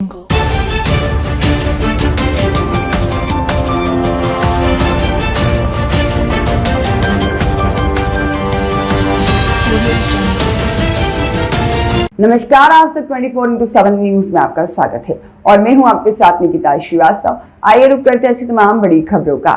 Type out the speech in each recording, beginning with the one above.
नमस्कार, आज तक 24/7 न्यूज में आपका स्वागत है और मैं हूं आपके साथ निकिता श्रीवास्तव। आइए रुक करते हैं तमाम बड़ी खबरों का।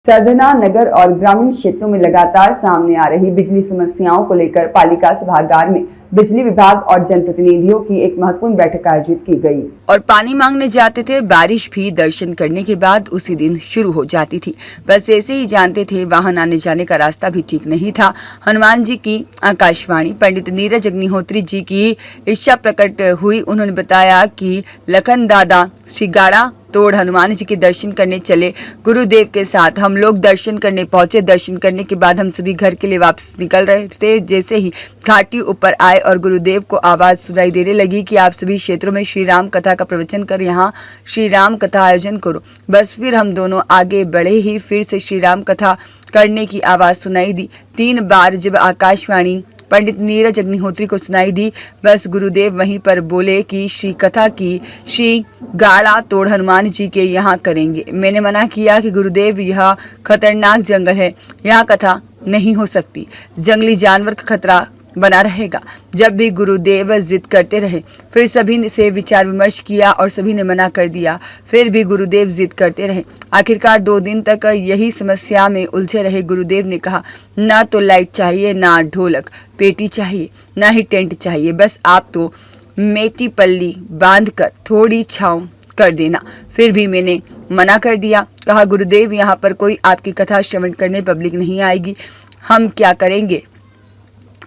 सरधना नगर और ग्रामीण क्षेत्रों में लगातार सामने आ रही बिजली समस्याओं को लेकर पालिका सभागार में बिजली विभाग और जनप्रतिनिधियों की एक महत्वपूर्ण बैठक आयोजित की गई और पानी मांगने जाते थे। बारिश भी दर्शन करने के बाद उसी दिन शुरू हो जाती थी। बस ऐसे ही जानते थे, वाहन आने जाने का रास्ता भी ठीक नहीं था। हनुमान जी की आकाशवाणी पंडित नीरज अग्निहोत्री जी की इच्छा प्रकट हुई। उन्होंने बताया कि लखन दादा शिगाड़ा तोड़ हनुमान जी के दर्शन करने चले। गुरुदेव के साथ हम लोग दर्शन करने पहुंचे। दर्शन करने के बाद हम सभी घर के लिए वापस निकल रहे थे। जैसे ही घाटी ऊपर आए और गुरुदेव को आवाज सुनाई देने लगी कि आप सभी क्षेत्रों में श्री राम कथा का प्रवचन कर यहाँ श्री राम कथा आयोजन करो। बस फिर हम दोनों आगे बढ़े ही फिर से श्री राम कथा करने की आवाज सुनाई दी। 3 बार जब आकाशवाणी पंडित नीरज अग्निहोत्री को सुनाई दी, बस गुरुदेव वहीं पर बोले कि श्री कथा की श्री गाड़ा तोड़ हनुमान जी के यहाँ करेंगे। मैंने मना किया कि गुरुदेव, यह खतरनाक जंगल है, यहाँ कथा नहीं हो सकती, जंगली जानवर का खतरा बना रहेगा। जब भी गुरुदेव जिद करते रहे, फिर सभी से विचार विमर्श किया और सभी ने मना कर दिया। फिर भी गुरुदेव जिद करते रहे। आखिरकार 2 दिन तक यही समस्या में उलझे रहे। गुरुदेव ने कहा, ना तो लाइट चाहिए, ना ढोलक पेटी चाहिए, ना ही टेंट चाहिए, बस आप तो मेटी पल्ली बांधकर थोड़ी छांव कर देना। फिर भी मैंने मना कर दिया। कहा, गुरुदेव, यहाँ पर कोई आपकी कथा श्रवण करने पब्लिक नहीं आएगी, हम क्या करेंगे?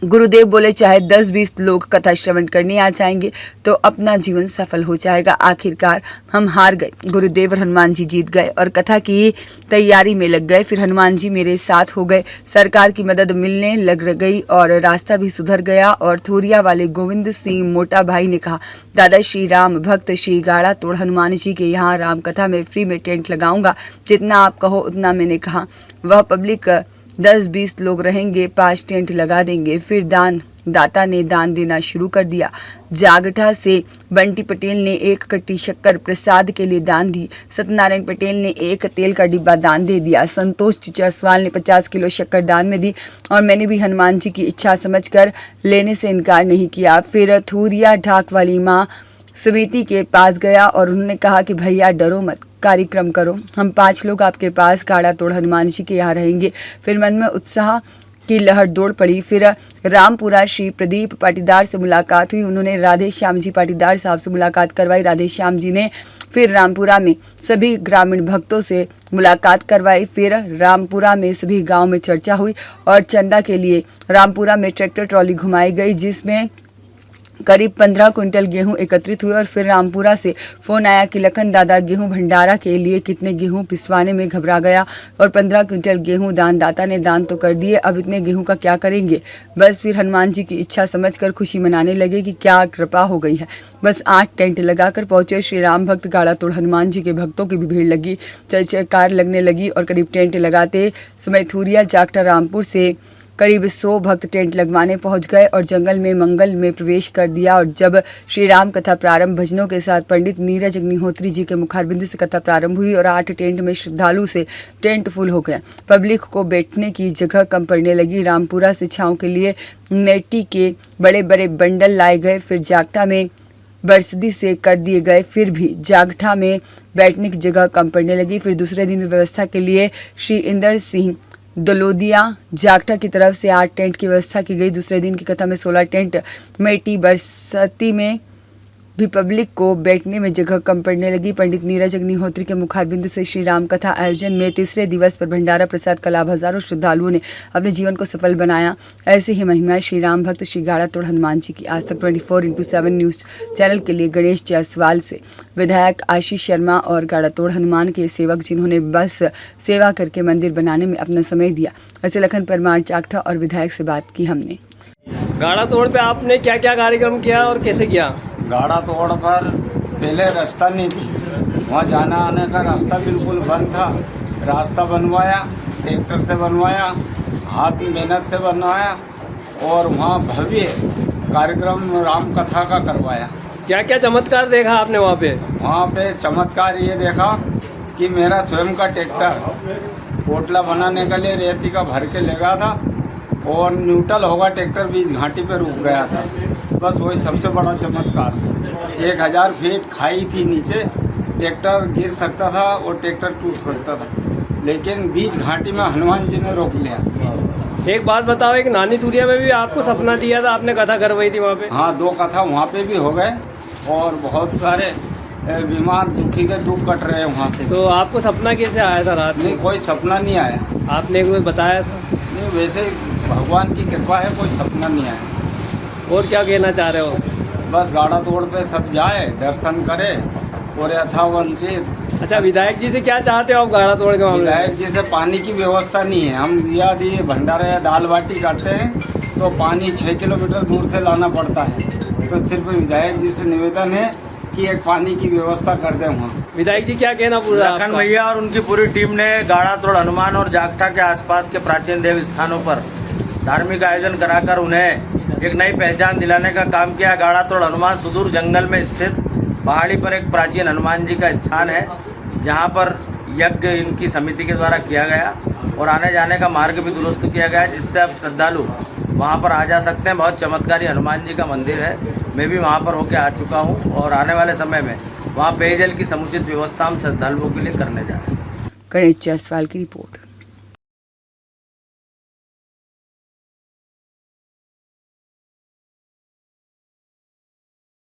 गुरुदेव बोले, चाहे 10-20 लोग कथा श्रवण करने आ जाएंगे तो अपना जीवन सफल हो जाएगा। आखिरकार हम हार गए। गुरुदेव और हनुमान जी जीत गए और कथा की तैयारी में लग गए। फिर हनुमान जी मेरे साथ हो गए। सरकार की मदद मिलने लग गई और रास्ता भी सुधर गया। और थोरिया वाले गोविंद सिंह मोटा भाई ने कहा, दादा श्री राम भक्त श्री गाड़ा तोड़ हनुमान जी के यहाँ राम कथा में फ्री में टेंट लगाऊंगा, जितना आप कहो उतना। मैंने कहा, वह पब्लिक 10-20 लोग रहेंगे, 5 टेंट लगा देंगे। फिर दाता ने दान देना शुरू कर दिया। जागठा से बंटी पटेल ने 1 कट्टी शक्कर प्रसाद के लिए दान दी। सत्यनारायण पटेल ने 1 तेल का डिब्बा दान दे दिया। संतोष जायसवाल ने 50 किलो शक्कर दान में दी और मैंने भी हनुमान जी की इच्छा समझकर लेने से इनकार नहीं किया। फिर थूरिया ढाक वाली माँ समिति के पास गया और उन्होंने कहा कि भैया डरो मत, कार्यक्रम करो, हम 5 लोग आपके पास गाड़ा तोड़ हनुमान जी के यहाँ रहेंगे। फिर मन में उत्साह की लहर दौड़ पड़ी। फिर रामपुरा श्री प्रदीप पाटीदार से मुलाकात हुई। उन्होंने राधे श्याम जी पाटीदार साहब से मुलाकात करवाई। राधे श्याम जी ने फिर रामपुरा में सभी ग्रामीण भक्तों से मुलाकात करवाई। फिर रामपुरा में सभी गांव में चर्चा हुई और चंदा के लिए रामपुरा में ट्रैक्टर ट्रॉली घुमाई गई, जिसमें करीब 15 क्विंटल गेहूं एकत्रित हुए। और फिर रामपुरा से फोन आया कि लखन दादा गेहूं भंडारा के लिए कितने गेहूं पिसवाने में घबरा गया और 15 क्विंटल गेहूं दाता ने दान तो कर दिए, अब इतने गेहूं का क्या करेंगे? बस फिर हनुमान जी की इच्छा समझकर खुशी मनाने लगे कि क्या कृपा हो गई है। बस 8 टेंट लगाकर पहुंचे। श्री राम भक्त गाड़ा तोड़ हनुमान जी के भक्तों की भी भीड़ लगी, जयकार लगने लगी और करीब टेंट लगाते समय थूरिया जागटा रामपुर से करीब 100 भक्त टेंट लगवाने पहुंच गए और जंगल में मंगल में प्रवेश कर दिया। और जब श्री राम कथा प्रारंभ भजनों के साथ पंडित नीरज अग्निहोत्री जी के मुखारबिंद से कथा प्रारंभ हुई और 8 टेंट में श्रद्धालु से टेंट फुल हो गया। पब्लिक को बैठने की जगह कम पड़ने लगी। रामपुरा से छांव के लिए मिट्टी के बड़े बड़े बंडल लाए गए। फिर जागटा में बरसदी से कर दिए गए। फिर भी जागठा में बैठने की जगह कम पड़ने लगी। फिर दूसरे दिन भी व्यवस्था के लिए श्री इंदर सिंह दलोदिया जागटा की तरफ से 8 टेंट की व्यवस्था की गई। दूसरे दिन की कथा में 16 टेंट मेटी बरसती में भी पब्लिक को बैठने में जगह कम पड़ने लगी। पंडित नीरज अग्निहोत्री के मुखारबिंद से श्री राम कथा आयोजन में तीसरे दिवस पर भंडारा प्रसाद का लाभ हजारों श्रद्धालुओं ने अपने जीवन को सफल बनाया। ऐसे ही महिमा श्री राम भक्त श्री गाड़ा तोड़ हनुमान जी की। आज तक 24/7 न्यूज चैनल के लिए गणेश जायसवाल से विधायक आशीष शर्मा और गाड़ा तोड़ हनुमान के सेवक, जिन्होंने बस सेवा करके मंदिर बनाने में अपना समय दिया। ऐसे लखन परमार जागटा और विधायक से बात की हमने। गाड़ा तोड़ पे आपने क्या क्या कार्यक्रम किया और कैसे किया? गाड़ा तोड़ पर पहले रास्ता नहीं थी, वहाँ जाना आने का रास्ता बिल्कुल बंद था। रास्ता बनवाया, ट्रैक्टर से बनवाया, हाथ मेहनत से बनवाया और वहाँ भव्य कार्यक्रम राम कथा का करवाया। क्या क्या चमत्कार देखा आपने वहाँ पे? वहाँ पे चमत्कार ये देखा कि मेरा स्वयं का ट्रैक्टर पोटला बनाने के लिए रेती का भर के ले गया था और न्यूट्रल होगा ट्रैक्टर बीच घाटी पे रुक गया था। बस वही सबसे बड़ा चमत्कार था। 1000 फीट खाई थी नीचे, ट्रैक्टर गिर सकता था और ट्रैक्टर टूट सकता था, लेकिन बीच घाटी में हनुमान जी ने रोक लिया। एक बात बताओ, एक नानी तुरिया में भी आपको सपना दिया था, आपने कथा करवाई थी वहाँ पे? हाँ, 2 कथा वहाँ पे भी हो गए और बहुत सारे बीमार दुखी के दुख कट रहे हैं वहाँ से। तो आपको सपना कैसे आया था रात में? नहीं, कोई सपना नहीं आया। आपने एक बार बताया था। नहीं, वैसे भगवान की कृपा है, कोई सपना नहीं आया। और क्या कहना चाह रहे हो? बस गाड़ा तोड़ पे सब जाए, दर्शन करे और यथावंचित। अच्छा, विधायक जी से क्या चाहते हो आप गाड़ा तोड़ के मामले में? विधायक जी से पानी की व्यवस्था नहीं है। हम दिया दिए भंडारा या दाल बाटी करते हैं तो पानी 6 किलोमीटर दूर से लाना पड़ता है। तो सिर्फ विधायक जी से निवेदन है कि एक पानी की व्यवस्था कर दें वहाँ। विधायक जी क्या कहना पूरा लखन आपका? भैया और उनकी पूरी टीम ने गाड़ा तोड़ हनुमान और जागथा के आसपास के प्राचीन देव स्थानों पर धार्मिक आयोजन कराकर उन्हें एक नई पहचान दिलाने का काम किया। गाड़ा तोड़ हनुमान सुदूर जंगल में स्थित पहाड़ी पर एक प्राचीन हनुमान जी का स्थान है, जहाँ पर यज्ञ इनकी समिति के द्वारा किया गया और आने जाने का मार्ग भी दुरुस्त किया गया, जिससे अब श्रद्धालु वहाँ पर आ जा सकते हैं। बहुत चमत्कारी हनुमान जी का मंदिर है। मैं भी वहाँ पर होकर आ चुका हूँ और आने वाले समय में वहाँ पेयजल की समुचित व्यवस्था हम श्रद्धालुओं के लिए करने जा रहे हैं। गणेश जायसवाल की रिपोर्ट।